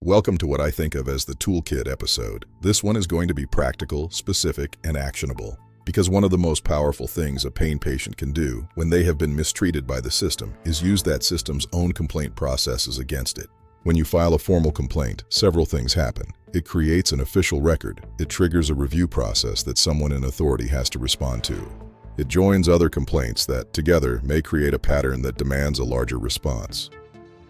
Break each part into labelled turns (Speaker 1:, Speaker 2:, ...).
Speaker 1: Welcome to what I think of as the toolkit episode. This one is going to be practical, specific, and actionable. Because one of the most powerful things a pain patient can do when they have been mistreated by the system is use that system's own complaint processes against it. When you file a formal complaint, several things happen. It creates an official record. It triggers a review process that someone in authority has to respond to. It joins other complaints that, together, may create a pattern that demands a larger response.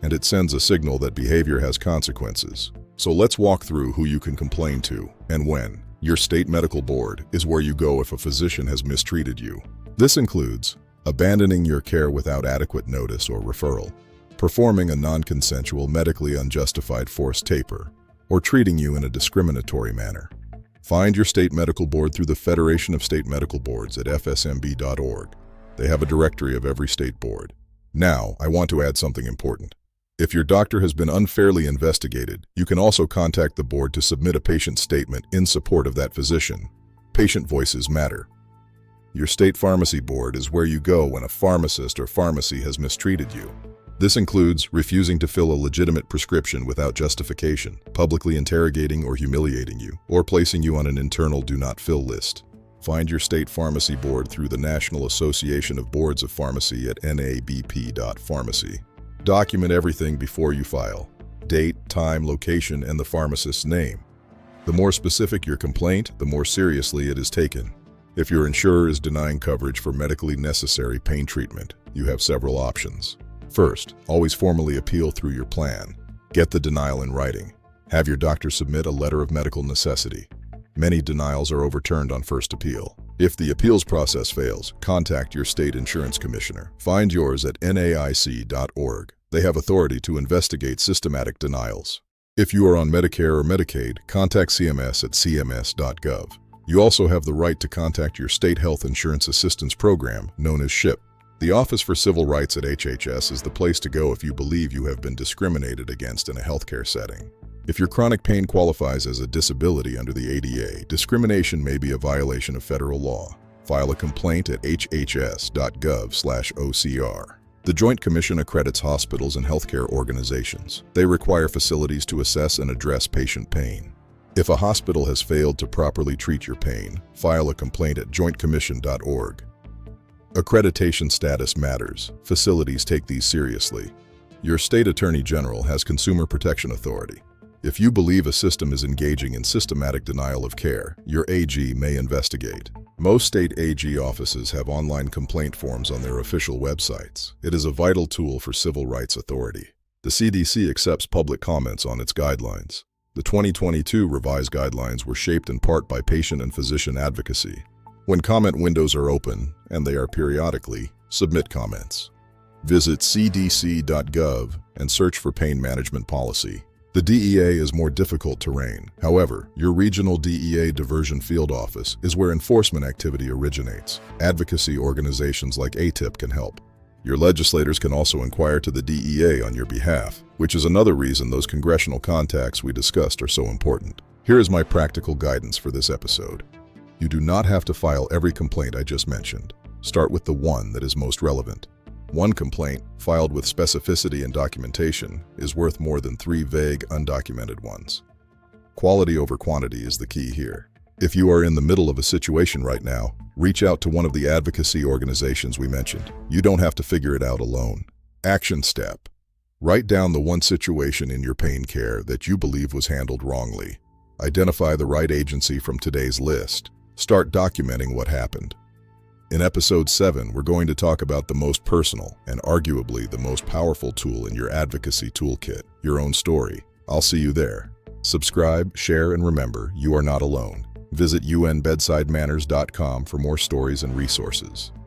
Speaker 1: And it sends a signal that behavior has consequences. So let's walk through who you can complain to and when. Your state medical board is where you go if a physician has mistreated you. This includes abandoning your care without adequate notice or referral, performing a non-consensual, medically unjustified forced taper, or treating you in a discriminatory manner. Find your state medical board through the Federation of State Medical Boards at fsmb.org. They have a directory of every state board. Now, I want to add something important. If your doctor has been unfairly investigated, you can also contact the board to submit a patient statement in support of that physician. Patient voices matter. Your state pharmacy board is where you go when a pharmacist or pharmacy has mistreated you. This includes refusing to fill a legitimate prescription without justification, publicly interrogating or humiliating you, or placing you on an internal do not fill list. Find your state pharmacy board through the National Association of Boards of Pharmacy at nabp.pharmacy. Document everything before you file: date, time, location, and the pharmacist's name. The more specific your complaint, the more seriously it is taken. If your insurer is denying coverage for medically necessary pain treatment, you have several options. First, always formally appeal through your plan. Get the denial in writing. Have your doctor submit a letter of medical necessity. Many denials are overturned on first appeal. If the appeals process fails, contact your state insurance commissioner. Find yours at naic.org. They have authority to investigate systematic denials. If you are on Medicare or Medicaid, contact CMS at cms.gov. You also have the right to contact your state health insurance assistance program, known as SHIP. The Office for Civil Rights at HHS is the place to go if you believe you have been discriminated against in a healthcare setting. If your chronic pain qualifies as a disability under the ADA, discrimination may be a violation of federal law. File a complaint at hhs.gov/OCR. The Joint Commission accredits hospitals and healthcare organizations. They require facilities to assess and address patient pain. If a hospital has failed to properly treat your pain, file a complaint at jointcommission.org. Accreditation status matters. Facilities take these seriously. Your state attorney general has consumer protection authority. If you believe a system is engaging in systematic denial of care, your AG may investigate. Most state AG offices have online complaint forms on their official websites. It is a vital tool for civil rights authority. The CDC accepts public comments on its guidelines. The 2022 revised guidelines were shaped in part by patient and physician advocacy. When comment windows are open, and they are periodically, submit comments. Visit cdc.gov and search for pain management policy. The DEA is more difficult terrain. However, your regional DEA diversion field office is where enforcement activity originates. Advocacy organizations like ATIP can help. Your legislators can also inquire to the DEA on your behalf, which is another reason those congressional contacts we discussed are so important. Here is my practical guidance for this episode. You do not have to file every complaint I just mentioned. Start with the one that is most relevant. One complaint, filed with specificity and documentation, is worth more than 3 vague, undocumented ones. Quality over quantity is the key here. If you are in the middle of a situation right now, reach out to one of the advocacy organizations we mentioned. You don't have to figure it out alone. Action step. Write down the one situation in your pain care that you believe was handled wrongly. Identify the right agency from today's list. Start documenting what happened. In episode 7, we're going to talk about the most personal and arguably the most powerful tool in your advocacy toolkit, your own story. I'll see you there. Subscribe, share, and remember, you are not alone. Visit unbedsidemanners.com for more stories and resources.